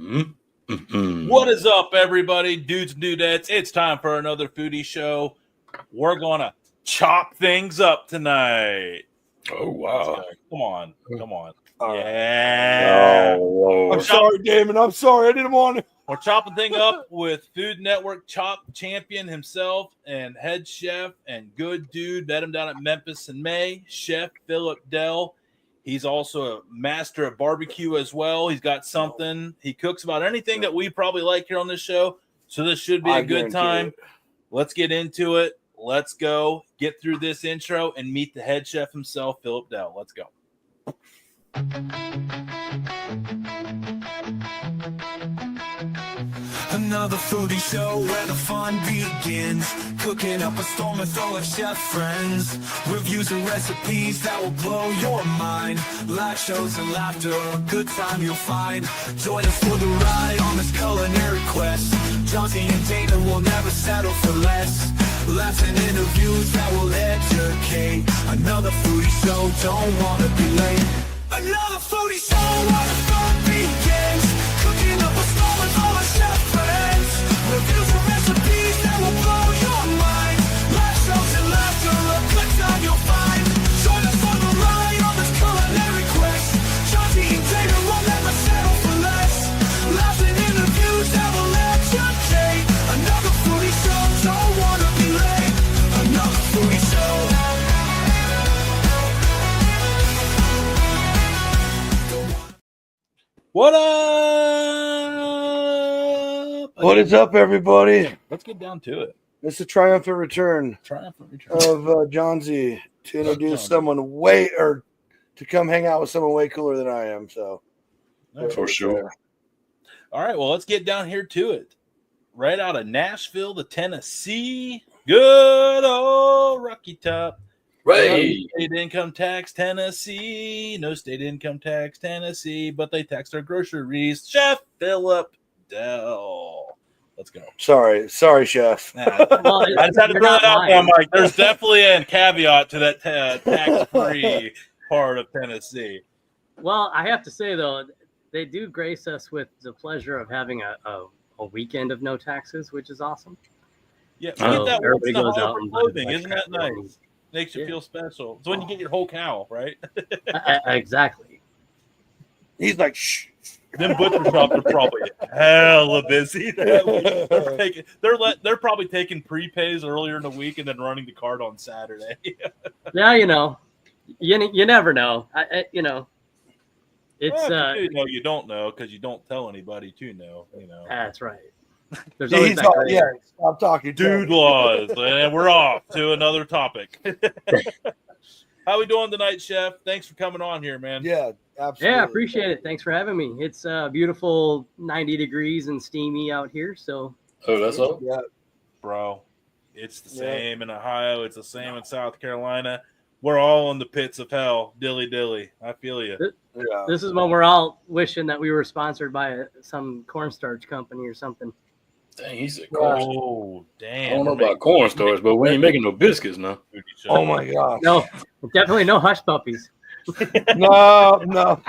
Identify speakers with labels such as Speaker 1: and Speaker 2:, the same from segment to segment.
Speaker 1: What is up, everybody? Dudes and dudettes. It's time for another foodie show. We're going to chop things up tonight.
Speaker 2: Oh, wow.
Speaker 1: Come on.
Speaker 2: Yeah.
Speaker 3: Oh, I'm sorry, Damon. I'm sorry. I didn't want to.
Speaker 1: We're chopping things up with Food Network Chop Champion himself and head chef and good dude. Met him down at Memphis in May, Chef Phillip Dell. He's also a master of barbecue as well. He's got something. He cooks about anything that we probably like here on this show. So this should be a good time. Let's get into it. Let's go get through this intro and meet the head chef himself, Phillip Dell. Let's go.
Speaker 4: Another foodie show where the fun begins. Cooking up a storm with all our chef friends. Reviews and recipes that will blow your mind. Live shows and laughter, a good time you'll find. Join us for the ride on this culinary quest. Johnson and Dana will never settle for less. Laughs and interviews that will educate. Another foodie show, don't wanna be late. Another foodie show where the fun begins. Cooking up a storm with all our chef friends. Reviews and recipes that will blow your mind. Live shows and laughter, a good time you'll find. Join us for the ride on this culinary quest. Johnson and Dana will never settle for less. Laughs and interviews that will educate. Another foodie show, don't wanna be late. Another foodie show.
Speaker 1: What up?
Speaker 3: What is up, everybody?
Speaker 1: Let's get down to it.
Speaker 3: It's a triumphant return of John Z to introduce someone to come hang out with someone way cooler than I am. So,
Speaker 2: for sure.
Speaker 1: All right, well, let's get down here to it. Right out of Nashville, to Tennessee. Good old Rocky Top.
Speaker 2: Right.
Speaker 1: No state income tax, Tennessee. No state income tax, Tennessee. But they tax their groceries. Chef Phillip Dell. Let's go.
Speaker 3: Sorry, chef.
Speaker 1: Well, I just had to throw it out there, Mike. There's definitely a caveat to that tax-free part of Tennessee.
Speaker 5: Well, I have to say, though, they do grace us with the pleasure of having a weekend of no taxes, which is awesome.
Speaker 1: Yeah, we get that
Speaker 5: everybody goes out
Speaker 1: for
Speaker 5: and
Speaker 1: clothing. Isn't that nice? Makes you feel special. It's when you get your whole cow, right?
Speaker 5: Exactly.
Speaker 3: He's like, shh.
Speaker 1: Them butcher shops are probably hella busy. They're probably taking prepays earlier in the week and then running the cart on Saturday.
Speaker 5: Yeah, you never know. It's
Speaker 1: you don't know because you don't tell anybody to know.
Speaker 5: That's right. There's always that
Speaker 3: stop talking,
Speaker 1: dude laws, and we're off to another topic. How we doing tonight, Chef? Thanks for coming on here, man.
Speaker 3: Yeah, absolutely.
Speaker 5: Yeah, appreciate it. Thanks for having me. It's beautiful 90 degrees and steamy out here. So.
Speaker 2: Oh, that's all?
Speaker 3: Yeah.
Speaker 1: Bro, it's the same in Ohio. It's the same in South Carolina. We're all in the pits of hell. Dilly. I feel you.
Speaker 5: This is when we're all wishing that we were sponsored by some cornstarch company or something.
Speaker 2: Dang, he said corn.
Speaker 1: Oh, damn.
Speaker 2: I don't know about cornstarch, but we ain't making no biscuits now.
Speaker 3: Oh, my gosh.
Speaker 5: No, definitely no hush puppies.
Speaker 3: No.
Speaker 1: Those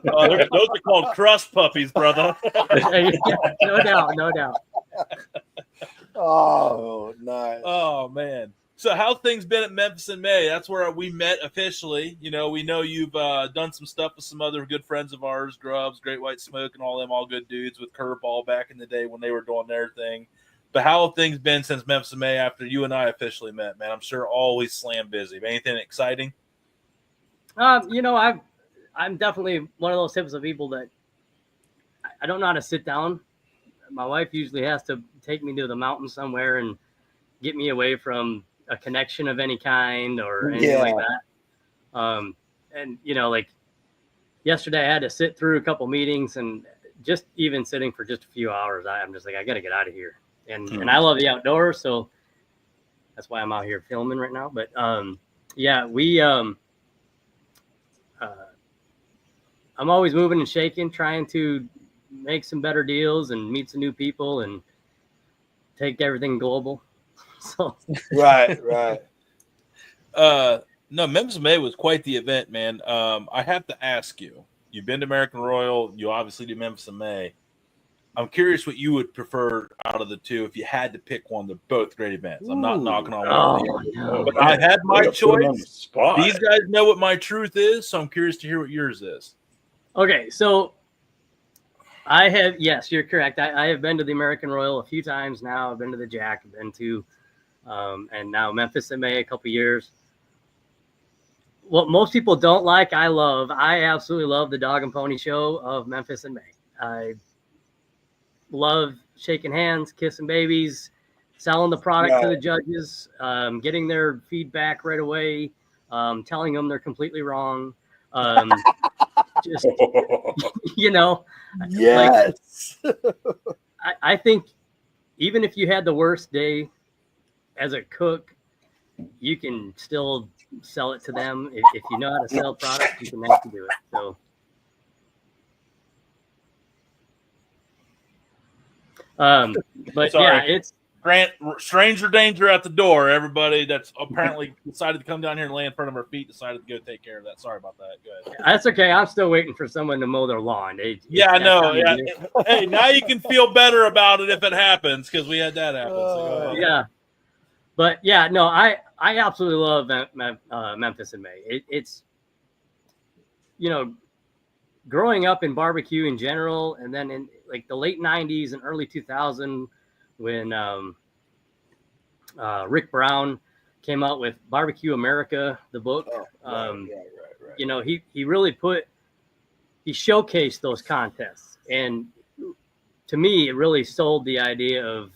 Speaker 1: are called crust puppies, brother.
Speaker 5: No doubt.
Speaker 3: Oh, nice.
Speaker 1: Oh, man. So how's things been at Memphis in May? That's where we met officially. We know you've done some stuff with some other good friends of ours, Grubs, Great White Smoke, and all them all good dudes with Curveball back in the day when they were doing their thing. But how have things been since Memphis in May after you and I officially met, man? I'm sure always slam busy. Anything exciting?
Speaker 5: I'm definitely one of those types of people that I don't know how to sit down. My wife usually has to take me to the mountain somewhere and get me away from a connection of any kind or anything like that. And like yesterday I had to sit through a couple meetings, and just even sitting for just a few hours, I'm just like, I got to get out of here. And I love the outdoors. So that's why I'm out here filming right now. But I'm always moving and shaking, trying to make some better deals and meet some new people and take everything global. So
Speaker 3: Right.
Speaker 1: No, Memphis May was quite the event, man. I have to ask you, you've been to American Royal, you obviously do Memphis in May. I'm curious what you would prefer out of the two if you had to pick one. They're both great events. I'm not knocking on one of these.
Speaker 5: No.
Speaker 1: But I had my
Speaker 2: Put 'em on the
Speaker 1: choice.
Speaker 2: spot.
Speaker 1: These guys know what my truth is, so I'm curious to hear what yours is.
Speaker 5: Okay, so I have, yes, you're correct. I have been to the American Royal a few times now. I've been to the Jack, I've been to, and now Memphis in May a couple years. What most people don't like, I love. I absolutely love the Dog and Pony Show of Memphis in May. I love shaking hands, kissing babies, selling the product to the judges, getting their feedback right away, telling them they're completely wrong. Just, you know,
Speaker 3: yes.
Speaker 5: like, I think even if you had the worst day as a cook, you can still sell it to them. If you know how to sell products, you can actually do it. So, but
Speaker 1: Sorry.
Speaker 5: yeah, it's
Speaker 1: Grant, stranger danger at the door. Everybody that's apparently decided to come down here and lay in front of our feet decided to go take care of that. Sorry about that. Go ahead.
Speaker 5: that's okay. I'm still waiting for someone to mow their lawn.
Speaker 1: Yeah, I know. Yeah.
Speaker 5: Yeah.
Speaker 1: Hey, now you can feel better about it if it happens because we had that happen. So go ahead.
Speaker 5: Yeah. But yeah, no, I absolutely love Memphis in May. It's, you know, growing up in barbecue in general, and then in like the late 90s and early 2000 when Rick Brown came out with Barbecue America, the book.
Speaker 3: Right.
Speaker 5: You know, he really he showcased those contests. And to me, it really sold the idea of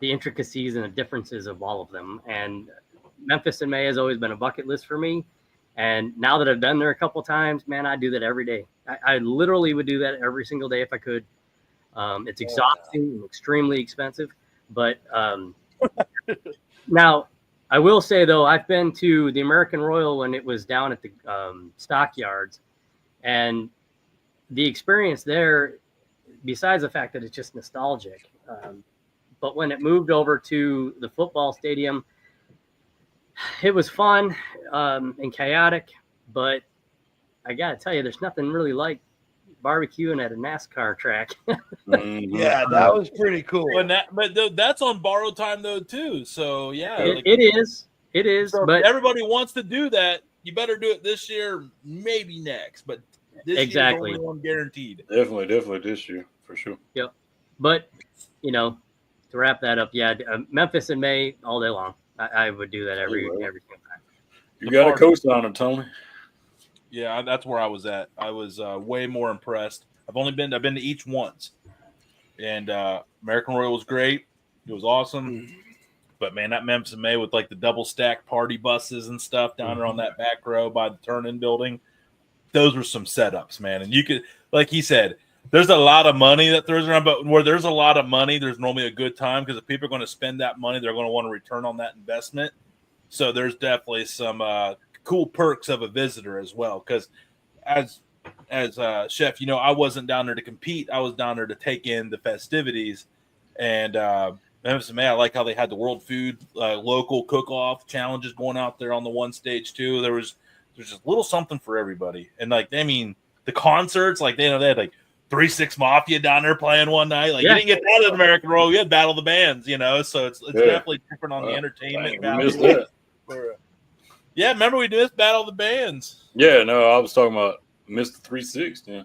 Speaker 5: the intricacies and the differences of all of them. And Memphis in May has always been a bucket list for me. And now that I've been there a couple times, man, I do that every day. I literally would do that every single day if I could. It's exhausting and extremely expensive. But now, I will say, though, I've been to the American Royal when it was down at the stockyards. And the experience there, besides the fact that it's just nostalgic, but when it moved over to the football stadium, it was fun and chaotic. But I got to tell you, there's nothing really like barbecuing at a NASCAR track.
Speaker 3: Yeah, that was pretty cool.
Speaker 1: But that's on borrowed time though too. So yeah,
Speaker 5: it is.
Speaker 1: So
Speaker 5: but
Speaker 1: if everybody wants to do that, you better do it this year, maybe next. But this
Speaker 5: Exactly.
Speaker 1: year is only one guaranteed.
Speaker 2: Definitely this year for sure.
Speaker 5: Yep. But you know, to wrap that up, yeah, Memphis in May all day long. I would do that every single time.
Speaker 2: You got a co-signer, Tony.
Speaker 1: Yeah, that's where I was at. I was way more impressed. I've been to each once, and American Royal was great. It was awesome. But man, that Memphis in May with like the double stack party buses and stuff down there on that back row by the turn-in building, those were some setups, man. And you could, like he said, there's a lot of money that throws around, but where there's a lot of money, there's normally a good time because if people are going to spend that money, they're going to want to return on that investment. So there's definitely some cool perks of a visitor as well. Because as chef, you know, I wasn't down there to compete. I was down there to take in the festivities. And Memphis in May, I like how they had the World Food local cook-off challenges going out there on the one stage too. There's just a little something for everybody. And like, I mean, the concerts, like they had like 3-6 Mafia down there playing one night. Like you didn't get that at American Royal. You had Battle of the Bands, you know. So it's definitely different on the entertainment. Yeah, remember we did this Battle of the Bands.
Speaker 2: Yeah, no, I was talking about Mr. 360. Yeah.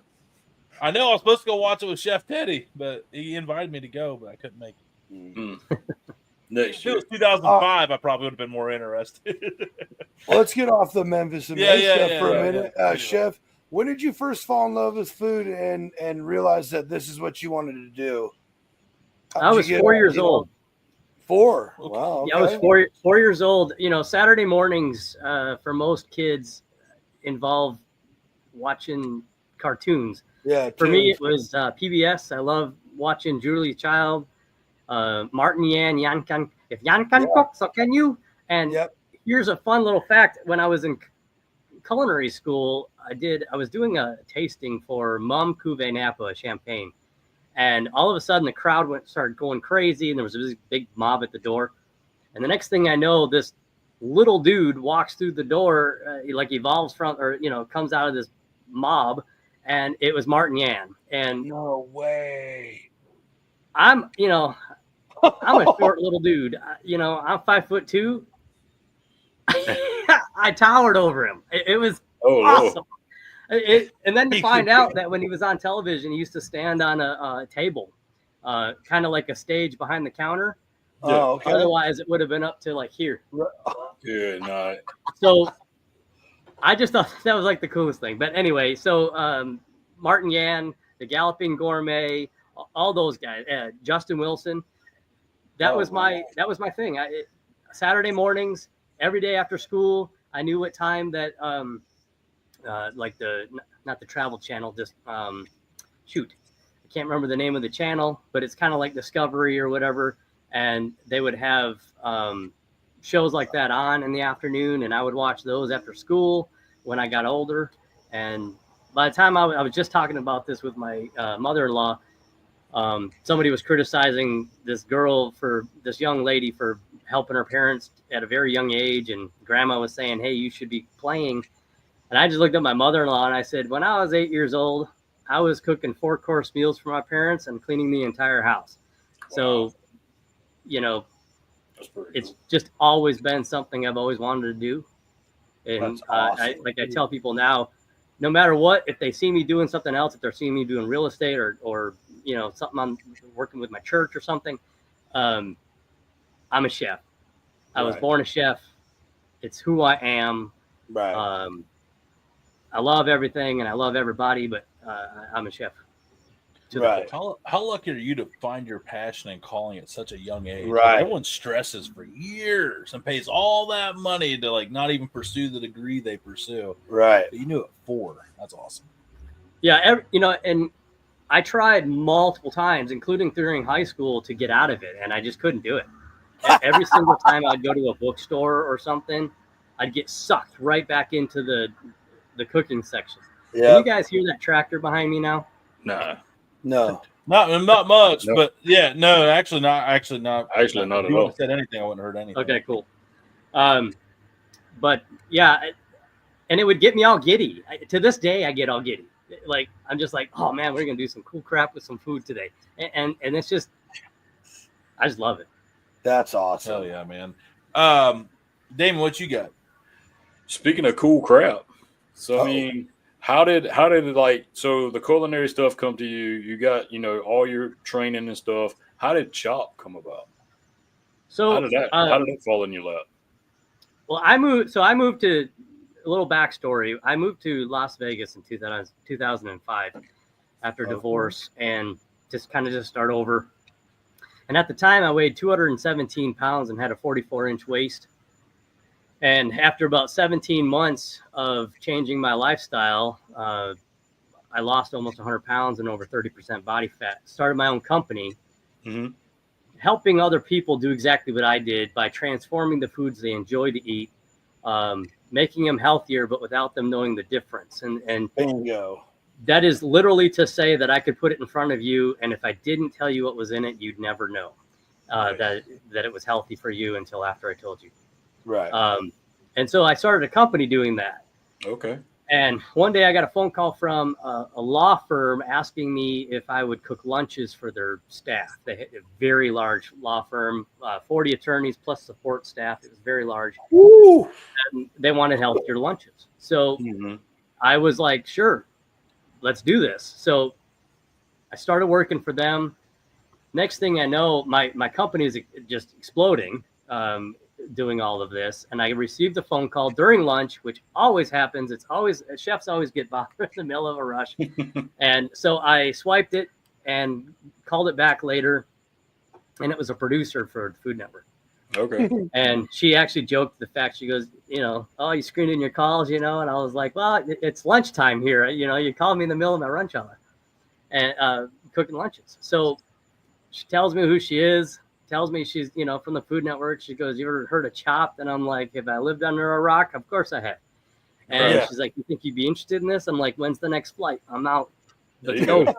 Speaker 1: I know I was supposed to go watch it with Chef Teddy, but he invited me to go, but I couldn't make it.
Speaker 2: Next
Speaker 1: If
Speaker 2: year.
Speaker 1: it was 2005, I probably would have been more interested.
Speaker 3: Well, let's get off the Memphis and May stuff for a minute.
Speaker 1: Yeah.
Speaker 3: Chef, when did you first fall in love with food and realize that this is what you wanted to do?
Speaker 5: I was 4 years old.
Speaker 3: 4? Wow. Okay.
Speaker 5: Yeah, I was 4 years old. You know, Saturday mornings for most kids involve watching cartoons.
Speaker 3: Yeah.
Speaker 5: For me, it was PBS. I love watching Julie Child, Martin Yan can. If Yan can cook, so can you. And here's a fun little fact. When I was in culinary school, I was doing a tasting for Mum Cuvée Napa champagne. And all of a sudden, the crowd started going crazy, and there was a big mob at the door. And the next thing I know, this little dude walks through the door, like evolves from, or comes out of this mob, and it was Martin Yan. And
Speaker 3: No way.
Speaker 5: I'm a short little dude. I'm 5'2". I towered over him. It was awesome. And then to find out that when he was on television, he used to stand on a table, kind of like a stage behind the counter.
Speaker 3: Oh, okay.
Speaker 5: Otherwise, it would have been up to like here.
Speaker 2: Good night.
Speaker 5: So I just thought that was like the coolest thing. But anyway, so Martin Yan, the Galloping Gourmet, all those guys, Justin Wilson. That was my thing. Saturday mornings, every day after school, I knew what time that like not the Travel Channel, just shoot, I can't remember the name of the channel, but it's kind of like Discovery or whatever, and they would have shows like that on in the afternoon, and I would watch those after school when I got older. And by the time I was just talking about this with my mother-in-law, somebody was criticizing this young lady for helping her parents at a very young age, and grandma was saying, hey, you should be playing. And I just looked at my mother-in-law and I said, when I was 8 years old, I was cooking 4-course meals for my parents and cleaning the entire house. Wow. So, it's just always been something I've always wanted to do. And awesome. I tell people now, no matter what, if they see me doing something else, if they're seeing me doing real estate or something I'm working with my church or something, I'm a chef. I was born a chef. It's who I am.
Speaker 3: Right.
Speaker 5: I love everything and I love everybody, but I'm a chef.
Speaker 3: Right.
Speaker 1: How lucky are you to find your passion and calling at such a young age?
Speaker 3: Right.
Speaker 1: Everyone stresses for years and pays all that money to like not even pursue the degree they pursue.
Speaker 3: Right.
Speaker 1: But you knew at 4. That's awesome.
Speaker 5: Yeah. And I tried multiple times, including during high school, to get out of it, and I just couldn't do it. Every single time I'd go to a bookstore or something, I'd get sucked right back into the cooking section. Yeah. Can you guys hear that tractor behind me now?
Speaker 2: Nah.
Speaker 3: No.
Speaker 1: Not much,
Speaker 2: Nope.
Speaker 1: But yeah, no, actually not at
Speaker 2: all.
Speaker 1: If you wouldn't have said anything, I wouldn't have heard anything.
Speaker 5: Okay, cool. But yeah, and it would get me all giddy. To this day, I get all giddy. Like, I'm just like, oh man, we're gonna do some cool crap with some food today, and it's just, I just love it.
Speaker 3: That's awesome.
Speaker 1: Hell yeah, man. Damon, what you got?
Speaker 2: Speaking of cool crap, so I mean, how did it, like, so the culinary stuff come to you? You got all your training and stuff. How did CHOP come about?
Speaker 5: So
Speaker 2: how did that fall in your lap?
Speaker 5: Well, I moved to, a little backstory. I moved to Las Vegas in 2005 after divorce, and just start over. And at the time, I weighed 217 pounds and had a 44-inch waist. And after about 17 months of changing my lifestyle, I lost almost 100 pounds and over 30% body fat. Started my own company, helping other people do exactly what I did by transforming the foods they enjoy to eat, making them healthier, but without them knowing the difference. And
Speaker 3: bingo.
Speaker 5: That is literally to say that I could put it in front of you, and if I didn't tell you what was in it, you'd never know that it was healthy for you until after I told you.
Speaker 3: Right.
Speaker 5: And so I started a company doing that.
Speaker 2: Okay.
Speaker 5: And one day I got a phone call from a law firm asking me if I would cook lunches for their staff. They had a very large law firm, 40 attorneys plus support staff. It was very large.
Speaker 3: Woo!
Speaker 5: And they wanted healthier lunches. So I was like, sure, let's do this. So I started working for them. Next thing I know, my company is just exploding, doing all of this. And I received a phone call during lunch, which always happens. Chefs always get bothered in the middle of a rush. And so I swiped it and called it back later. And it was a producer for the Food Network.
Speaker 2: Okay. And
Speaker 5: she actually joked the fact, she goes, oh, you screened in your calls, and I was like, well, it's lunchtime here. You called me in the middle of my lunch hour and cooking lunches. So she tells me who she is, tells me she's, from the Food Network. She goes, you ever heard of CHOP? And I'm like, have I lived under a rock? Of course I have. And she's like, you think you'd be interested in this? I'm like, when's the next flight? I'm out. Let's go.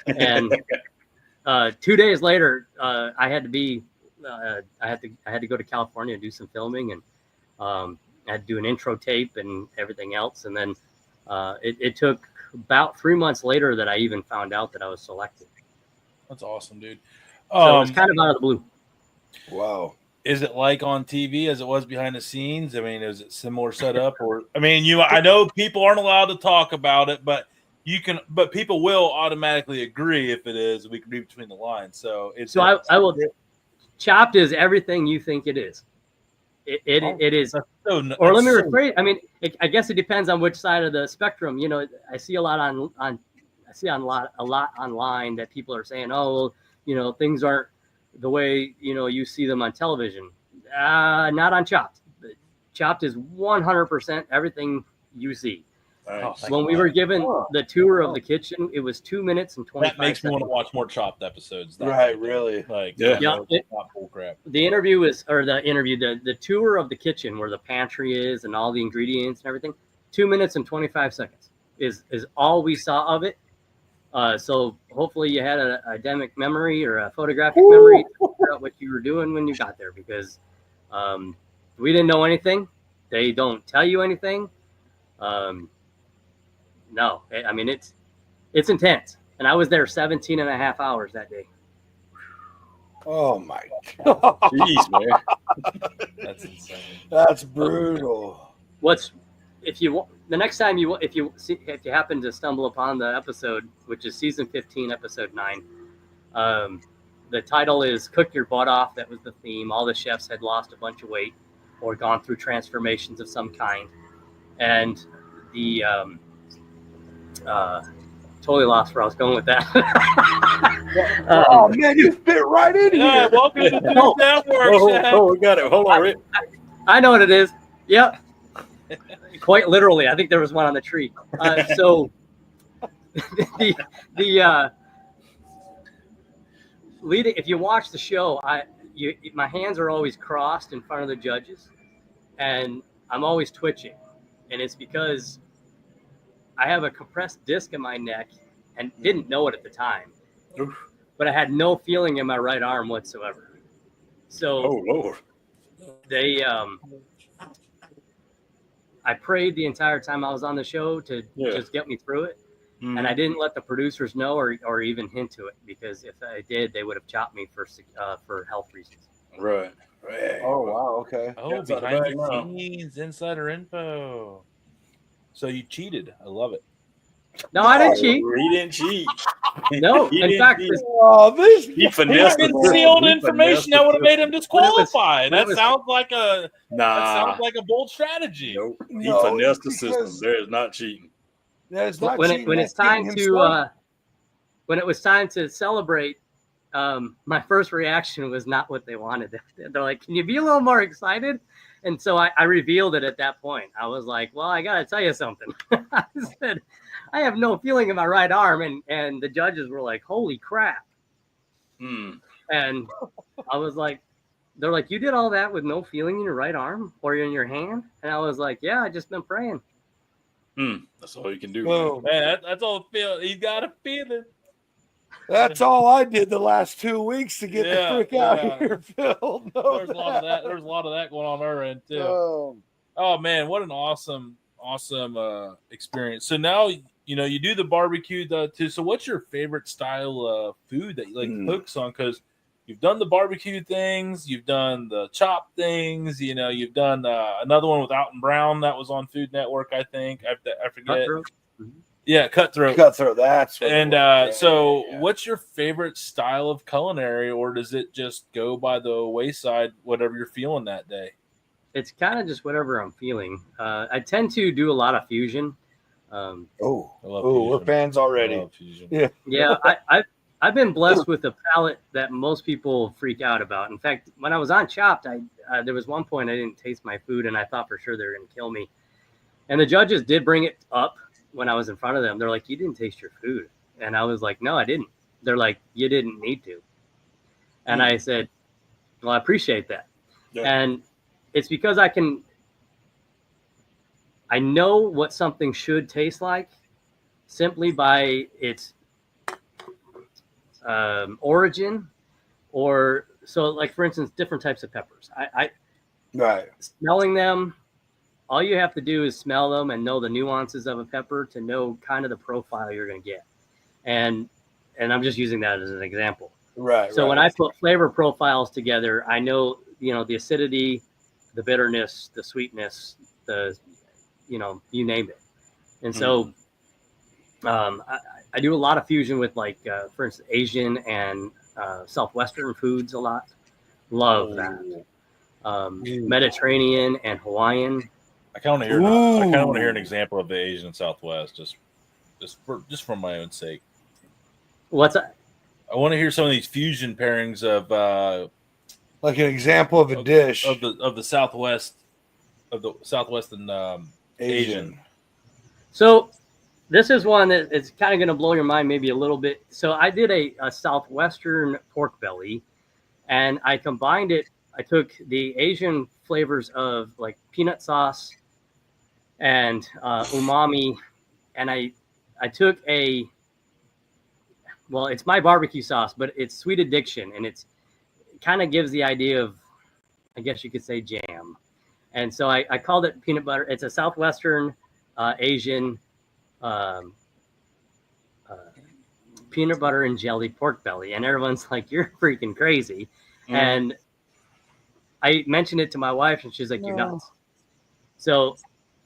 Speaker 5: And 2 days later, I had to go to California and do some filming, and I had to do an intro tape and everything else. And then it took about 3 months later that I even found out that I was selected.
Speaker 1: That's awesome, dude.
Speaker 5: So it was kind of out of the blue.
Speaker 3: Wow.
Speaker 1: Is it like on TV as it was behind the scenes? I mean, is it similar setup, or I mean, I know people aren't allowed to talk about it, but but people will automatically agree if it is. We can read between the lines. So
Speaker 5: I will. Chopped is everything you think it is. It is. Or let me rephrase. I mean, I guess it depends on which side of the spectrum. You know, I see a lot a lot online that people are saying, oh, well, you know, things aren't the way, you know, you see them on television. Not on Chopped. Chopped is 100% everything you see. When we were given the tour of the kitchen, it was 2 minutes and 25
Speaker 1: That makes me
Speaker 5: seconds.
Speaker 1: want to watch more Chopped episodes.
Speaker 3: Right, really.
Speaker 1: Like,
Speaker 2: yeah.
Speaker 1: Not bull crap.
Speaker 5: The tour of the kitchen where the pantry is and all the ingredients and everything, 2 minutes and 25 seconds is all we saw of it. So hopefully you had an eidetic memory or a photographic memory to figure out what you were doing when you got there, because we didn't know anything. They don't tell you anything. No, I mean, it's intense. And I was there 17 and a half hours that day.
Speaker 3: Oh my God.
Speaker 2: Jeez, man.
Speaker 1: That's insane.
Speaker 3: That's brutal.
Speaker 5: The next time if you happen to stumble upon the episode, which is season 15, episode 9, the title is "Cook Your Butt Off." That was the theme. All the chefs had lost a bunch of weight or gone through transformations of some kind, and the totally lost where I was going with that.
Speaker 3: Oh man, you fit right in here.
Speaker 1: Welcome to the Food Network.
Speaker 2: Oh, we got it. Hold on, Rick.
Speaker 5: I know what it is. Yep. Quite literally. I think there was one on the tree. So leading, if you watch the show, my hands are always crossed in front of the judges, and I'm always twitching. And it's because I have a compressed disc in my neck and didn't know it at the time.
Speaker 2: Oof.
Speaker 5: But I had no feeling in my right arm whatsoever. So
Speaker 2: Oh, Lord.
Speaker 5: I prayed the entire time I was on the show to just get me through it.
Speaker 2: Mm-hmm.
Speaker 5: And I didn't let the producers know or even hint to it, because if I did, they would have chopped me for health reasons.
Speaker 2: Right.
Speaker 3: Oh wow, okay.
Speaker 1: Oh,
Speaker 2: Outside the
Speaker 1: behind
Speaker 2: bag
Speaker 1: the
Speaker 2: now.
Speaker 1: scenes, insider info. So you cheated. I love it.
Speaker 5: No, I didn't cheat.
Speaker 2: He didn't cheat.
Speaker 5: No,
Speaker 2: He
Speaker 5: in
Speaker 2: didn't
Speaker 5: fact,
Speaker 2: cheat.
Speaker 3: Oh, this
Speaker 2: He finessed the
Speaker 1: Concealed
Speaker 2: system. He
Speaker 1: information
Speaker 2: finessed
Speaker 1: that
Speaker 2: the
Speaker 1: would have made him
Speaker 2: system.
Speaker 1: disqualified.
Speaker 5: when it
Speaker 1: That
Speaker 5: was-
Speaker 1: sounds like a
Speaker 2: Nah.
Speaker 1: bold strategy.
Speaker 2: Nope. He
Speaker 3: No,
Speaker 2: finessed the system.
Speaker 3: because-
Speaker 2: There is not cheating.
Speaker 3: that is not
Speaker 5: when
Speaker 3: cheating,
Speaker 5: it
Speaker 3: that's cheating himself.
Speaker 5: when it was time to celebrate, my first reaction was not what they wanted. They're like, "Can you be a little more excited?" And so I revealed it at that point. I was like, "Well, I got to tell you something." I said, "I have no feeling in my right arm," and the judges were like, "Holy crap!" And I was like, "They're like, you did all that with no feeling in your right arm or in your hand?" And I was like, "Yeah, I just been praying."
Speaker 2: That's all you can do.
Speaker 3: Boom.
Speaker 1: Man, that's all it feels. He's got a feeling.
Speaker 3: That's all I did the last 2 weeks to get
Speaker 1: Yeah,
Speaker 3: the frick out
Speaker 1: yeah.
Speaker 3: here, Phil. No,
Speaker 1: There's a lot of that. There's a lot of that going on our end too.
Speaker 3: Oh,
Speaker 1: Oh man, what an awesome experience. So now you do the barbecue too. So what's your favorite style of food that you like to focus on? Because you've done the barbecue things, you've done the chop things. You've done another one with Alton Brown that was on Food Network. I think I forget.
Speaker 5: Cutthroat.
Speaker 1: Yeah, Cutthroat.
Speaker 3: Cutthroat. That's what it was. Yeah.
Speaker 1: What's your favorite style of culinary, or does it just go by the wayside, whatever you're feeling that day?
Speaker 5: It's kind of just whatever I'm feeling. I tend to do a lot of fusion.
Speaker 3: We're fans already.
Speaker 5: Yeah, I've been blessed with a palate that most people freak out about. In fact, when I was on Chopped, there was one point I didn't taste my food, and I thought for sure they were going to kill me. And the judges did bring it up when I was in front of them. They're like, "You didn't taste your food," and I was like, "No, I didn't." They're like, "You didn't need to," and I said, "Well, I appreciate that," and it's because I know what something should taste like simply by its origin, or so. Like for instance, different types of peppers. I
Speaker 3: Right.
Speaker 5: Smelling them, all you have to do is smell them and know the nuances of a pepper to know kind of the profile you're going to get. And I'm just using that as an example.
Speaker 3: Right.
Speaker 5: So when I put flavor profiles together, I know, the acidity, the bitterness, the sweetness, you name it. And so I do a lot of fusion with for instance, Asian and Southwestern foods a lot. Love that. Mediterranean and Hawaiian.
Speaker 1: I kind of want to hear an example of the Asian Southwest, just for my own sake.
Speaker 5: What's that?
Speaker 1: I want to hear some of these fusion pairings of
Speaker 3: like an example of a dish
Speaker 1: of the Southwest, of the Southwestern Asian.
Speaker 5: So this is one that it's kind of going to blow your mind maybe a little bit. So I did a Southwestern pork belly, and I combined it. I took the Asian flavors of like peanut sauce and umami, and I took it's my barbecue sauce, but it's Sweet Addiction, and it kind of gives the idea of, I guess you could say, jam. And so I called it peanut butter. It's a Southwestern Asian peanut butter and jelly pork belly, and everyone's like, "You're freaking crazy." And I mentioned it to my wife, and she's like, "You're nuts." So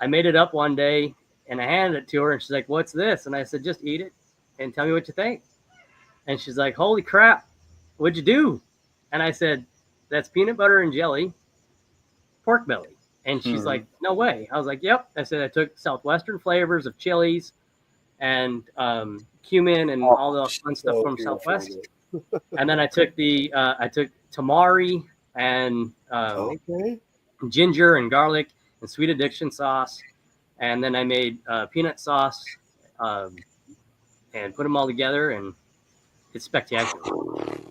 Speaker 5: I made it up one day, and I handed it to her, and she's like, "What's this?" And I said, "Just eat it and tell me what you think." And she's like, "Holy crap, what'd you do?" And I said, "That's peanut butter and jelly pork belly." And she's like, "No way." I was like, "Yep." I said, I took Southwestern flavors of chilies and cumin and all the fun stuff from Southwest. And then I took tamari and ginger and garlic and Sweet Addiction sauce. And then I made peanut sauce and put them all together, and it's spectacular.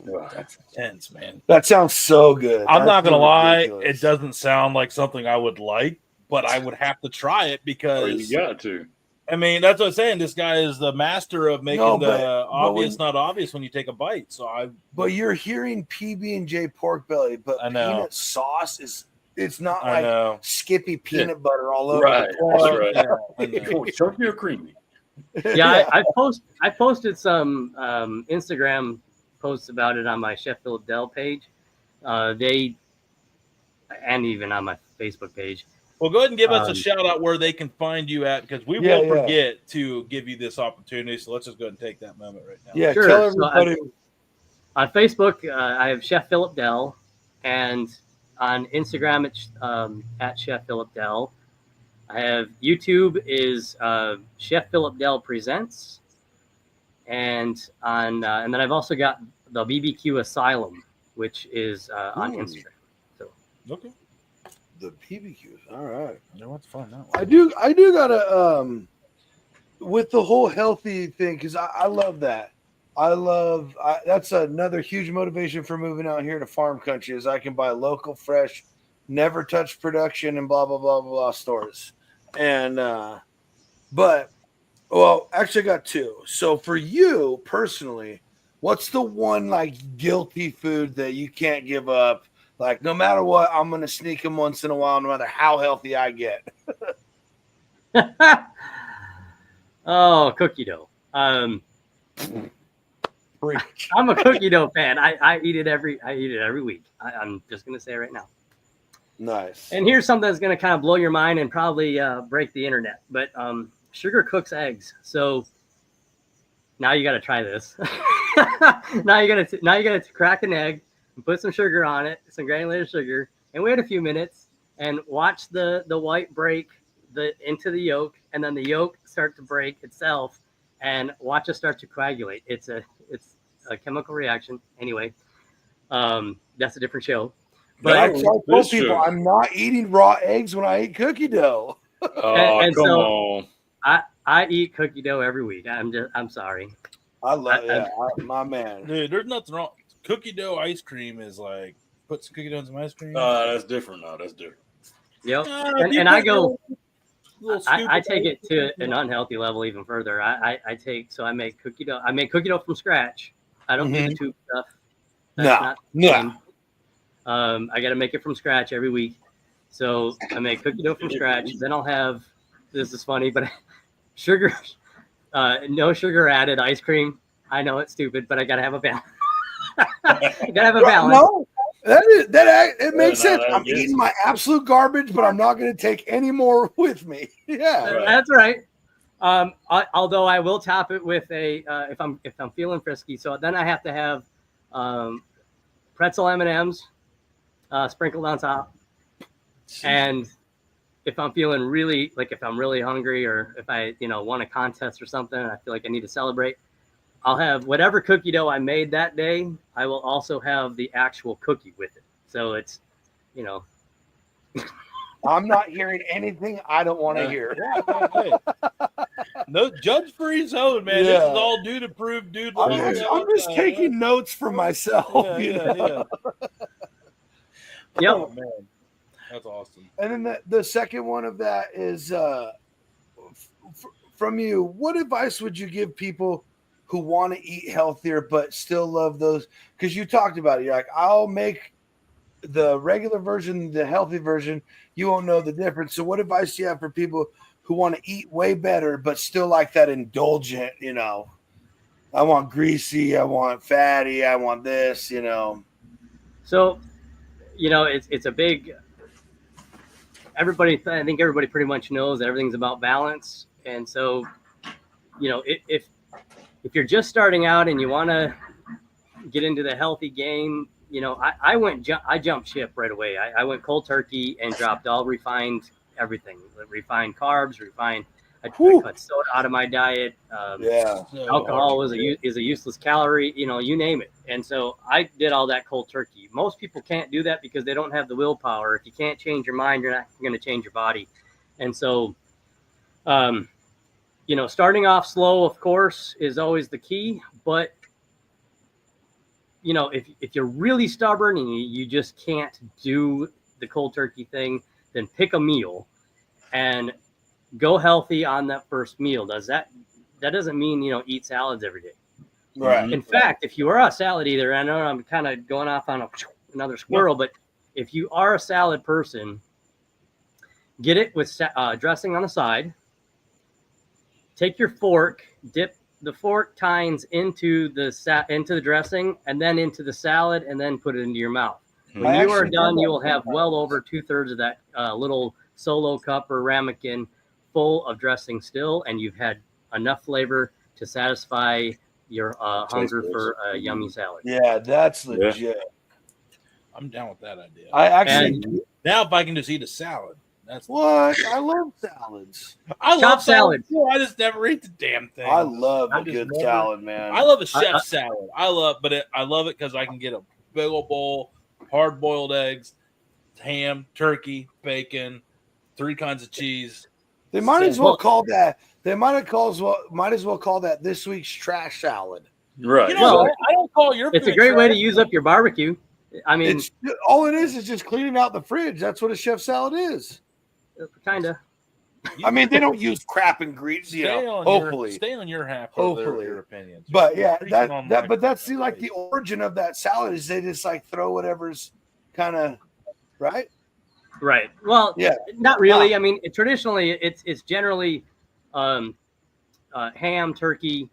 Speaker 1: Wow, that's intense, man.
Speaker 3: That sounds so good.
Speaker 1: I'm not going to lie. It doesn't sound like something I would like, but I would have to try it because
Speaker 2: you got to.
Speaker 1: I mean, that's what I'm saying. This guy is the master of making the obvious not obvious when you take a bite. But
Speaker 3: you're hearing PB&J pork belly, but peanut sauce it's not like Skippy peanut butter all over.
Speaker 2: Right. That's right. Chunky or creamy?
Speaker 5: Yeah, I posted some Instagram posts about it on my Chef Phillip Dell page. And even on my Facebook page.
Speaker 1: Well, go ahead and give us a shout out where they can find you at, because we will forget to give you this opportunity. So let's just go ahead and take that moment right now.
Speaker 3: Yeah,
Speaker 5: sure.
Speaker 3: Tell everybody.
Speaker 5: So on Facebook, I have Chef Phillip Dell, and on Instagram it's at Chef Phillip Dell. I have YouTube is Chef Phillip Dell Presents, and then I've also got the BBQ Asylum, which is on Instagram. So
Speaker 1: okay.
Speaker 3: The BBQs. All right.
Speaker 1: You know what's fun now?
Speaker 3: I do gotta with the whole healthy thing, because I love that. That's another huge motivation for moving out here to farm country, is I can buy local, fresh, never touch production and blah blah blah blah stores. And actually I got two. So for you personally, what's the one like guilty food that you can't give up? Like, no matter what, I'm going to sneak them once in a while, no matter how healthy I get.
Speaker 5: Oh, cookie dough. I'm a cookie dough fan. I eat it every week. I'm just going to say it right now.
Speaker 3: Nice.
Speaker 5: And here's something that's going to kind of blow your mind and probably break the internet. But sugar cooks eggs. So now you got to try this. Now you got to crack an egg. Put some sugar on it, some granulated sugar, and wait a few minutes and watch the white break into the yolk, and then the yolk start to break itself, and watch it start to coagulate. It's a chemical reaction. Anyway, that's a different show. But
Speaker 3: I told people I'm not eating raw eggs when I eat cookie dough.
Speaker 5: Come on. I eat cookie dough every week. I'm sorry.
Speaker 3: I love my man.
Speaker 1: Dude, there's nothing wrong. Cookie dough ice cream is like, put some cookie dough in some ice cream.
Speaker 2: That's different. No, that's different.
Speaker 5: Yep. And I go, I take it to an unhealthy level even further. I make cookie dough. I make cookie dough from scratch. I don't do the tube stuff.
Speaker 3: No.
Speaker 5: I got to make it from scratch every week. So I make cookie dough from scratch. Then I'll have, this is funny, but sugar, no sugar added ice cream. I know it's stupid, but I gotta have a balance. I gotta have a balance.
Speaker 3: No, it makes sense. I'm eating my absolute garbage, but I'm not going to take any more with me. Yeah,
Speaker 5: That's right. Although I will top it with a if I'm feeling frisky. So then I have to have pretzel M&Ms sprinkled on top. And if I'm feeling really, like if I'm really hungry, or if I won a contest or something, and I feel like I need to celebrate, I'll have whatever cookie dough I made that day. I will also have the actual cookie with it. So it's,
Speaker 3: I'm not hearing anything I don't want to hear.
Speaker 1: No, judge for his own, man. This is all dude approved, dude.
Speaker 3: I'm just taking notes for myself.
Speaker 1: Yeah.
Speaker 5: Yep.
Speaker 1: Oh, man. That's awesome.
Speaker 3: And then the second one of that is from you. What advice would you give people who want to eat healthier but still love those? Because you talked about it. You're like, I'll make the regular version, the healthy version. You won't know the difference. So what advice do you have for people who want to eat way better but still like that indulgent, I want greasy, I want fatty, I want this,
Speaker 5: So, it's a big, I think everybody pretty much knows that everything's about balance. And so, if you're just starting out and you want to get into the healthy game, I jumped ship right away. I went cold turkey and dropped all refined everything, refined carbs, I cut soda out of my diet. Alcohol is a useless calorie, you name it. And so I did all that cold turkey. Most people can't do that because they don't have the willpower. If you can't change your mind, you're not going to change your body. And so, starting off slow, of course, is always the key. But, if you're really stubborn and you just can't do the cold turkey thing, then pick a meal and go healthy on that first meal. That doesn't mean, eat salads every day.
Speaker 3: Right.
Speaker 5: In fact, if you are a salad eater, I know I'm kind of going off on another squirrel, but if you are a salad person, get it with dressing on the side. Take your fork, dip the fork tines into the dressing and then into the salad, and then put it into your mouth. When you are done, you will have well over 2/3 of that little solo cup or ramekin full of dressing still, and you've had enough flavor to satisfy your hunger for a yummy salad.
Speaker 3: Yeah, that's legit.
Speaker 1: I'm down with that idea.
Speaker 5: Now
Speaker 1: if I can just eat a salad. That's
Speaker 3: what I love salads.
Speaker 1: I love salad. I just never eat the damn thing.
Speaker 3: I love a good salad, man.
Speaker 1: I love a chef salad. I love it because I can get a big old bowl, hard boiled eggs, ham, turkey, bacon, 3 kinds of cheese.
Speaker 3: They might as well call that. They might as well call that this week's trash salad.
Speaker 2: Right.
Speaker 1: I don't call your.
Speaker 5: It's a great way to use up your barbecue. I mean,
Speaker 3: all it is just cleaning out the fridge. That's what a chef salad is.
Speaker 5: Kind of.
Speaker 3: I mean, they don't use crap ingredients. Hopefully,
Speaker 1: stay on your half.
Speaker 3: Hopefully,
Speaker 1: your opinions.
Speaker 3: But that's the origin of that salad is they just like throw whatever's kind of right.
Speaker 5: Right. Well, not really. I mean, traditionally, it's generally ham, turkey,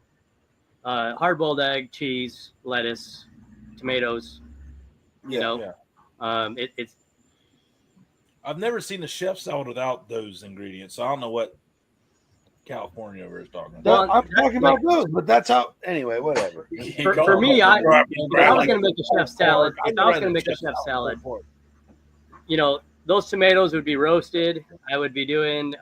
Speaker 5: hard-boiled egg, cheese, lettuce, tomatoes. It's.
Speaker 1: I've never seen a chef salad without those ingredients, so I don't know what California over is talking about.
Speaker 3: Well, I'm talking about those, but that's how. Anyway, whatever.
Speaker 5: For me, I was going to make a chef salad. If I was going to make a chef salad, those tomatoes would be roasted. I would be doing,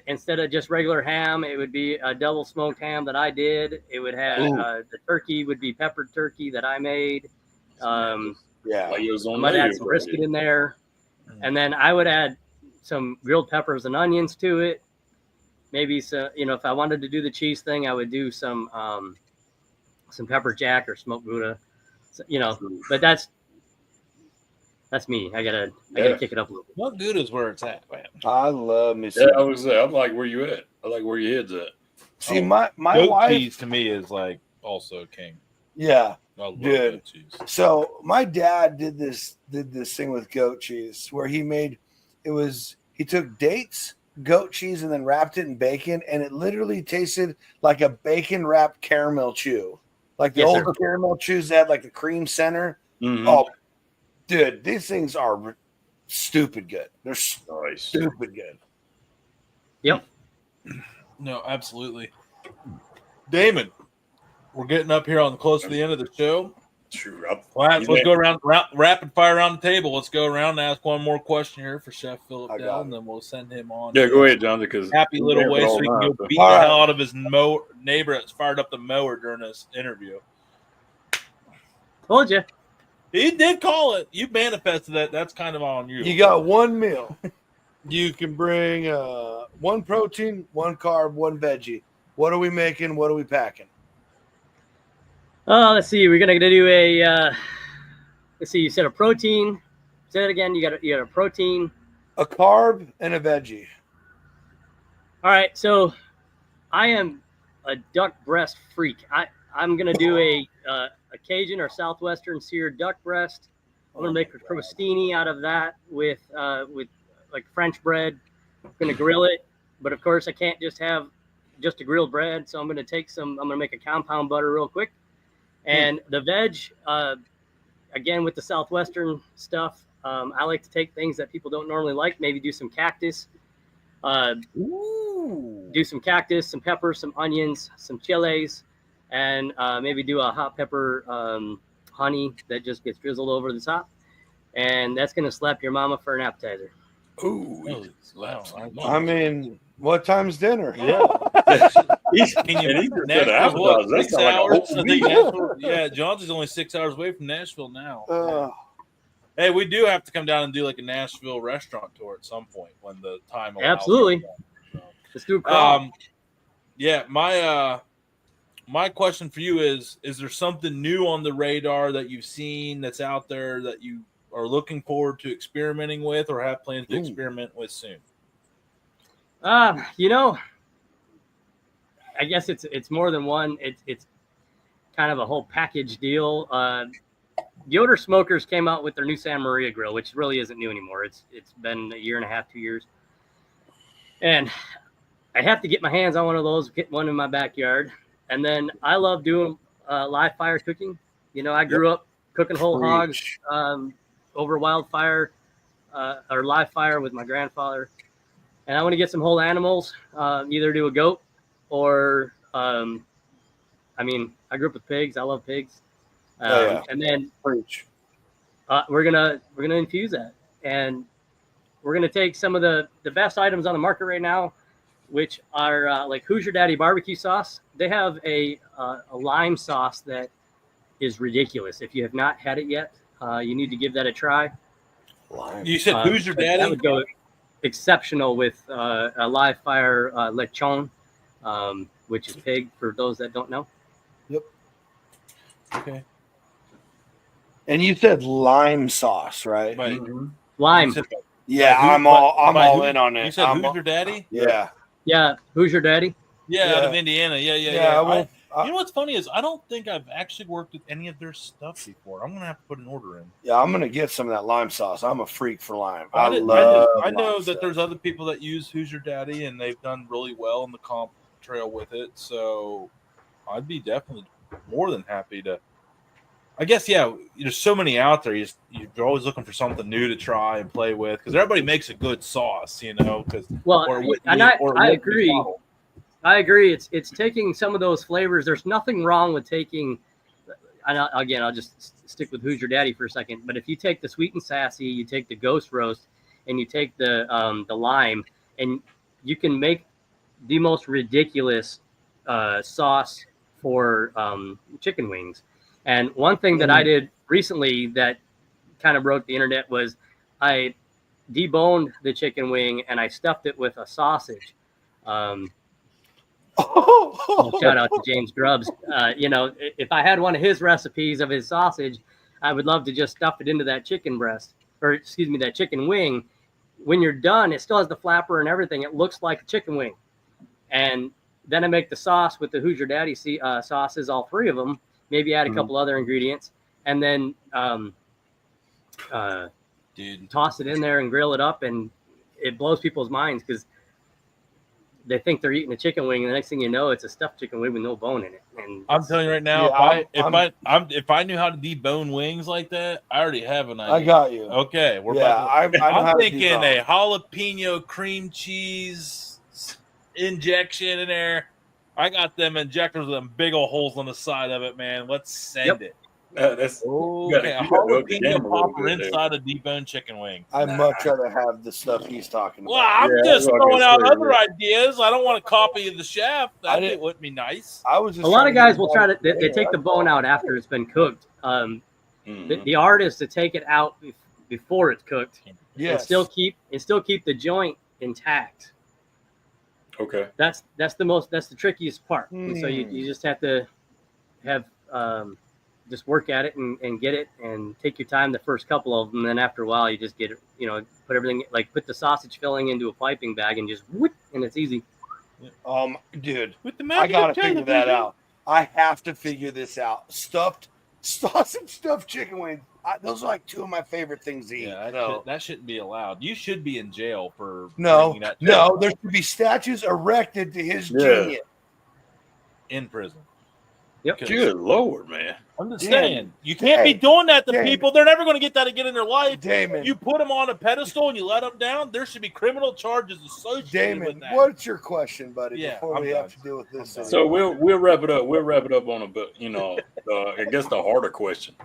Speaker 5: instead of just regular ham, it would be a double smoked ham that I did. It would have, the turkey would be peppered turkey that I made. I might add some brisket in there. And then I would add some grilled peppers and onions to it. Maybe if I wanted to do the cheese thing, I would do some pepper jack or smoked Gouda. So, but that's me. I gotta kick it up a little bit.
Speaker 1: Smoked Gouda is where it's at, man.
Speaker 3: I love me.
Speaker 2: I'm like, where you at? I like where your head's at.
Speaker 3: See, my
Speaker 1: goat
Speaker 3: wife
Speaker 1: cheese to me is like also king.
Speaker 3: Yeah.
Speaker 1: I love
Speaker 3: Dude.
Speaker 1: goat cheese.
Speaker 3: So my dad did this thing with goat cheese where he took dates, goat cheese, and then wrapped it in bacon, and it literally tasted like a bacon wrapped caramel chew. Like the older caramel chews that had like the cream center.
Speaker 2: Mhm.
Speaker 3: Oh, dude, these things are stupid good. They're
Speaker 2: Nice.
Speaker 3: stupid good.
Speaker 5: Yep.
Speaker 1: No, absolutely. Damon, we're getting up here on close to the end of the show.
Speaker 2: True.
Speaker 1: Let's go around rapid fire around the table. Let's go around and ask one more question here for Chef Phillip Dell, and then we'll send him on.
Speaker 2: Yeah, go ahead, John, because
Speaker 1: happy little way so he can go beat the hell out of his neighbor that's fired up the mower during this interview.
Speaker 5: Told you.
Speaker 1: He did call it. You manifested that. That's kind of on you.
Speaker 3: You got one meal. You can bring one protein, one carb, one veggie. What are we making? What are we packing?
Speaker 5: Let's see. We're gonna do a. Let's see. You said a protein. Say that again. You got a protein,
Speaker 3: a carb, and a veggie.
Speaker 5: All right. So, I am a duck breast freak. I'm gonna do a Cajun or Southwestern seared duck breast. I'm gonna make a crostini out of that with like French bread. I'm gonna grill it, but of course I can't just have just a grilled bread. So I'm gonna make a compound butter real quick. And the veg, again, with the Southwestern stuff, I like to take things that people don't normally like, maybe do some cactus, some peppers, some onions, some chilies, and maybe do a hot pepper honey that just gets drizzled over the top. And that's going to slap your mama for an appetizer.
Speaker 2: Ooh.
Speaker 3: I mean, what time's dinner?
Speaker 1: Yeah. Yeah, John's is only 6 hours away from Nashville now. Hey, we do have to come down and do like a Nashville restaurant tour at some point when the time allows.
Speaker 5: Absolutely. Let's do a crawl.
Speaker 1: Yeah, my question for you is there something new on the radar that you've seen that's out there that you are looking forward to experimenting with or have plans to experiment with soon?
Speaker 5: I guess it's more than one. It's kind of a whole package deal. Yoder Smokers came out with their new Santa Maria grill, which really isn't new anymore. It's been a year and a half, 2 years. And I have to get my hands on one of those, get one in my backyard. And then I love doing live fire cooking. I grew up cooking whole hogs over wildfire or live fire with my grandfather. And I want to get some whole animals, either do a goat or, I grew up with pigs. I love pigs. And then we're gonna infuse that, and we're gonna take some of the best items on the market right now, which are like Hoosier Daddy barbecue sauce. They have a lime sauce that is ridiculous. If you have not had it yet, you need to give that a try.
Speaker 3: Lime.
Speaker 1: You said Hoosier Daddy?
Speaker 5: That would go exceptional with a live fire lechon, which is pig for those that don't know.
Speaker 3: Yep.
Speaker 1: Okay.
Speaker 3: And you said lime sauce, right?
Speaker 5: Lime.
Speaker 3: Yeah, I'm all in on it.
Speaker 1: You said Hoosier Daddy?
Speaker 3: Yeah.
Speaker 5: Yeah, Hoosier Daddy.
Speaker 1: Yeah, out of Indiana. Yeah. You know what's funny is I don't think I've actually worked with any of their stuff before. I'm gonna have to put an order in.
Speaker 3: Yeah, I'm gonna get some of that lime sauce. I'm a freak for lime.
Speaker 1: I know that
Speaker 3: stuff.
Speaker 1: there's other people that use Hoosier Daddy and they've done really well in the comp trail with it. So I'd be definitely more than happy to. I guess, there's so many out there. You're always looking for something new to try and play with because everybody makes a good sauce, I agree. I agree. It's taking some of those flavors. There's nothing wrong with taking. I'll just stick with Hoosier Daddy for a second. But if you take the sweet and sassy, you take the ghost roast, and you take the lime, and you can make the most ridiculous sauce for chicken wings. And one thing that I did recently that kind of broke the internet was I deboned the chicken wing and I stuffed it with a sausage. Shout out to James Grubbs. If I had one of his recipes of his sausage, I would love to just stuff it into that chicken that chicken wing. When you're done, it still has the flapper and everything. It looks like a chicken wing. And then I make the sauce with the Hoosier Daddy sauces, all three of them.
Speaker 5: maybe add a couple other ingredients, and then toss it in there and grill it up, and it blows people's minds because they think they're eating a chicken wing, and the next thing you know, it's a stuffed chicken wing with no bone in it. And
Speaker 1: I'm telling you right now, if I knew how to debone wings like that, I already have an idea.
Speaker 3: I got you.
Speaker 1: Okay, I'm thinking a jalapeno cream cheese injection in there. I got them injectors with them big old holes on the side of it, man. Let's send it.
Speaker 2: That's
Speaker 1: a jalapeno popper inside a deboned chicken wing.
Speaker 3: I'd much rather have the stuff he's talking about.
Speaker 1: Well, I'm just throwing out other ideas. I don't want to copy the chef. That wouldn't be nice.
Speaker 5: A lot of guys will try to. They take the bone out after it's been cooked. The art is to take it out before it's cooked.
Speaker 3: Yes.
Speaker 5: And still keep the joint intact.
Speaker 2: Okay.
Speaker 5: That's the trickiest part. And so you just have to have just work at it and get it and take your time the first couple of them. And then after a while, you just get it, put everything, like put the sausage filling into a piping bag and just whoop, and it's easy.
Speaker 3: Dude,
Speaker 1: I
Speaker 3: gotta figure that out. I have to figure this out. Sausage stuffed chicken wings. Those are like two of my favorite things to eat.
Speaker 1: Yeah, that shouldn't be allowed. You should be in jail for
Speaker 3: no. There should be statues erected to his genius
Speaker 1: in prison.
Speaker 5: Yep.
Speaker 2: Good Lord, man.
Speaker 1: I'm just saying, you can't be doing that to people. They're never going to get that again in their life.
Speaker 3: Damon.
Speaker 1: You put them on a pedestal and you let them down. There should be criminal charges associated with that.
Speaker 3: What's your question, buddy?
Speaker 1: Yeah,
Speaker 3: before we have to deal with this.
Speaker 2: So we'll wrap it up. We'll wrap it up on I guess the harder question.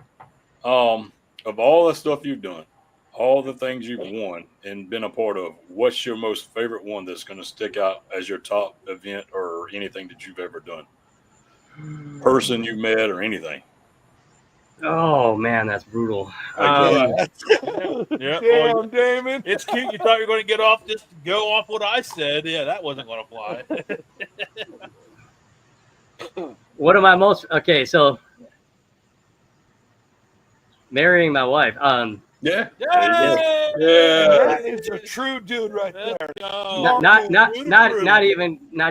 Speaker 2: Of all the stuff you've done, all the things you've won and been a part of, what's your most favorite one that's going to stick out as your top event or anything that you've ever done? Person you met or anything?
Speaker 5: Oh man, that's brutal.
Speaker 1: Damn,
Speaker 3: Damon.
Speaker 1: It's cute. You thought you were going to get off, just go off what I said. Yeah, that wasn't going to fly.
Speaker 5: What am I most so marrying my wife.
Speaker 2: Yeah.
Speaker 3: That is a true dude right there.
Speaker 5: Not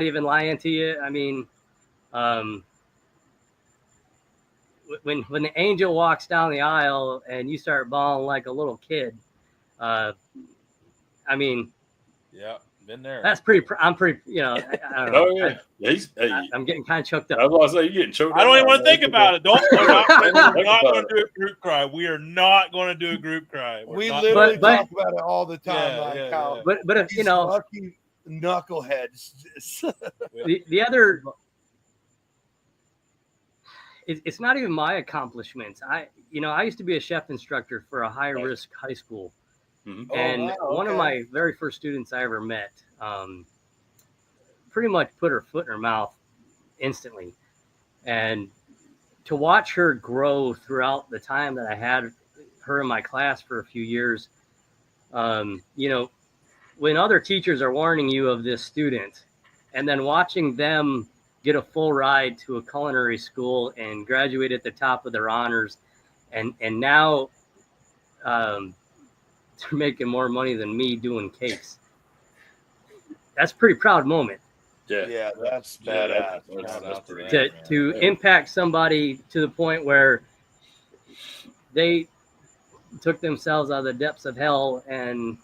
Speaker 5: even lying to you. I mean, when the angel walks down the aisle and you start bawling like a little kid, I mean,
Speaker 1: yeah, been there.
Speaker 5: That's pretty. I'm pretty. I don't know.
Speaker 2: Oh yeah.
Speaker 5: I'm getting kind of choked up.
Speaker 2: I was about to say you're getting choked up.
Speaker 1: I don't even want to think about it. We're not going to do a group cry. We are not going to do a group cry.
Speaker 3: We literally talk about it all the time.
Speaker 5: Yeah. But if
Speaker 3: lucky knuckleheads.
Speaker 5: the other. It's not even my accomplishments. I used to be a chef instructor for a high risk high school. Mm-hmm. And one of my very first students I ever met pretty much put her foot in her mouth instantly. And to watch her grow throughout the time that I had her in my class for a few years, when other teachers are warning you of this student and then watching them get a full ride to a culinary school and graduate at the top of their honors, and now they're making more money than me doing cakes. That's a pretty proud moment.
Speaker 3: Yeah, that's badass.
Speaker 5: To impact somebody to the point where they took themselves out of the depths of hell and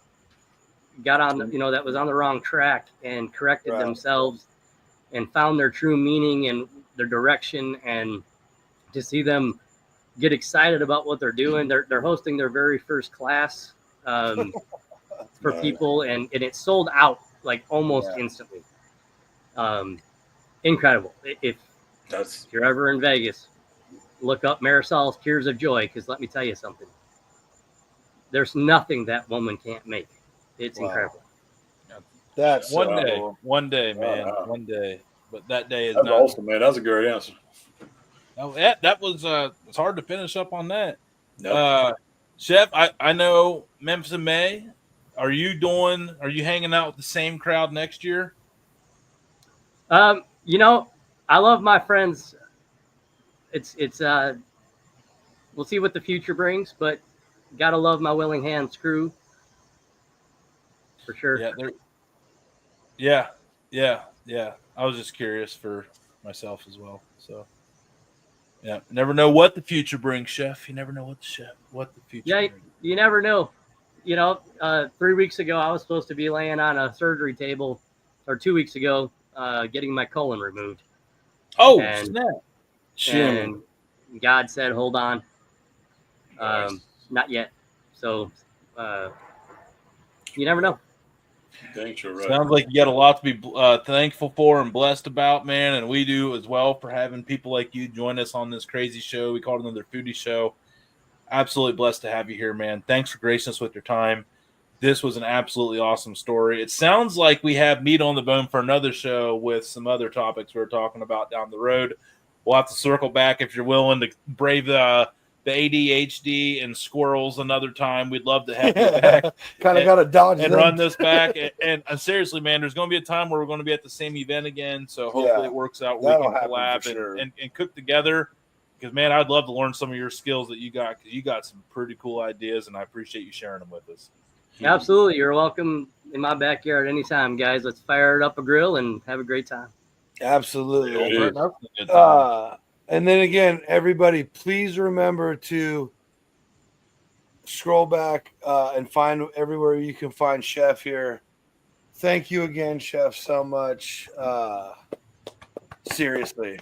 Speaker 5: got on that was on the wrong track and corrected themselves and found their true meaning and their direction, and to see them get excited about what they're doing. They're hosting their very first class for people, and it sold out like almost instantly. Incredible. If you're ever in Vegas, look up Marisol's Tears of Joy, because let me tell you something. There's nothing that woman can't make. It's incredible.
Speaker 3: That's
Speaker 1: one day, man. One day. But that day is
Speaker 2: not awesome, man. That's a great answer.
Speaker 1: Oh, that was it's hard to finish up on that.
Speaker 2: Nope.
Speaker 1: Chef, I know Memphis in May. Are you hanging out with the same crowd next year?
Speaker 5: I love my friends. It's we'll see what the future brings, but gotta love my Willing Hands crew. For sure.
Speaker 1: Yeah. I was just curious for myself as well. So Yeah, never know what the future brings, Chef. You never know what the future
Speaker 5: Yeah,
Speaker 1: brings.
Speaker 5: you never know. 3 weeks ago, I was supposed to be laying on a surgery table, or 2 weeks ago, getting my colon removed.
Speaker 1: Oh,
Speaker 5: And-
Speaker 1: snap.
Speaker 3: Jimmy.
Speaker 5: And God said, hold on.
Speaker 2: Nice.
Speaker 5: Not yet. So you never know.
Speaker 2: Thanks, you're right.
Speaker 1: Sounds like you got a lot to be thankful for and blessed about, man. And we do as well for having people like you join us on this crazy show. We call it Another Foodie Show. Absolutely blessed to have you here, man. Thanks for gracing us with your time. This was an absolutely awesome story. It sounds like we have meat on the bone for another show with some other topics we're talking about down the road. We'll have to circle back if you're willing to brave the ADHD and squirrels another time. We'd love to have you back.
Speaker 3: Kind of got to dodge
Speaker 1: And
Speaker 3: them.
Speaker 1: run this back. And seriously, man, there's going to be a time where we're going to be at the same event again. So hopefully it works out. We
Speaker 3: That'll
Speaker 1: can
Speaker 3: happen
Speaker 1: collab
Speaker 3: for sure.
Speaker 1: and cook together. Because, man, I'd love to learn some of your skills that you got. Because you got some pretty cool ideas, and I appreciate you sharing them with us.
Speaker 5: Absolutely. You're welcome in my backyard anytime, guys. Let's fire up a grill and have a great time.
Speaker 3: Absolutely.
Speaker 2: It is.
Speaker 3: And then again, everybody, please remember to scroll back and find everywhere you can find Chef here. Thank you again, Chef, so much. Seriously.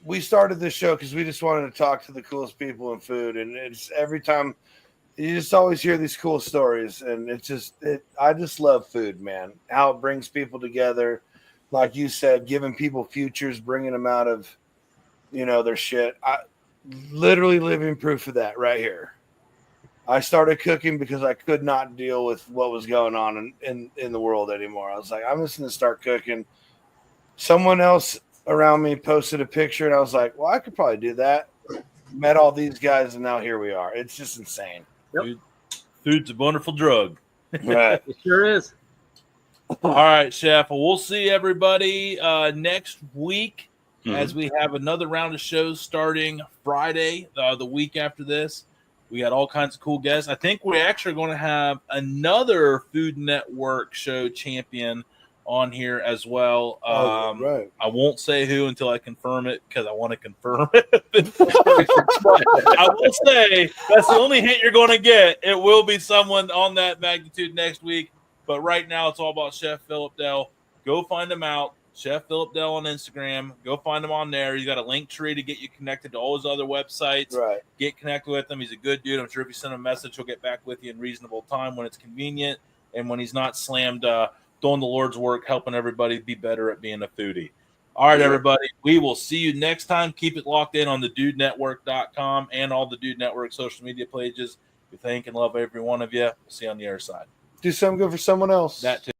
Speaker 3: We started this show because we just wanted to talk to the coolest people in food. And it's every time you just always hear these cool stories. And I just love food, man. How it brings people together. Like you said, giving people futures, bringing them out of, their shit. I literally living proof of that right here. I started cooking because I could not deal with what was going on in the world anymore. I was like, I'm just going to start cooking. Someone else around me posted a picture, and I was like, well, I could probably do that. Met all these guys, and now here we are. It's just insane.
Speaker 5: Yep.
Speaker 1: Food's a wonderful drug.
Speaker 3: Right.
Speaker 5: It sure is.
Speaker 1: All right, Chef. Well, we'll see everybody next week as we have another round of shows starting Friday, the week after this. We got all kinds of cool guests. I think we're actually going to have another Food Network show champion on here as well.
Speaker 3: Right.
Speaker 1: I won't say who until I confirm it because I want to confirm it. I will say that's the only hint you're going to get. It will be someone on that magnitude next week. But right now, it's all about Chef Phillip Dell. Go find him out. Chef Phillip Dell on Instagram. Go find him on there. He's got a link tree to get you connected to all his other websites.
Speaker 3: Right.
Speaker 1: Get connected with him. He's a good dude. I'm sure if you send him a message, he'll get back with you in reasonable time when it's convenient and when he's not slammed doing the Lord's work, helping everybody be better at being a foodie. All right, everybody. We will see you next time. Keep it locked in on the DudeNetwork.com and all the Dude Network social media pages. We thank and love every one of you. We'll see you on the other side.
Speaker 3: Do something good for someone else.
Speaker 1: That too.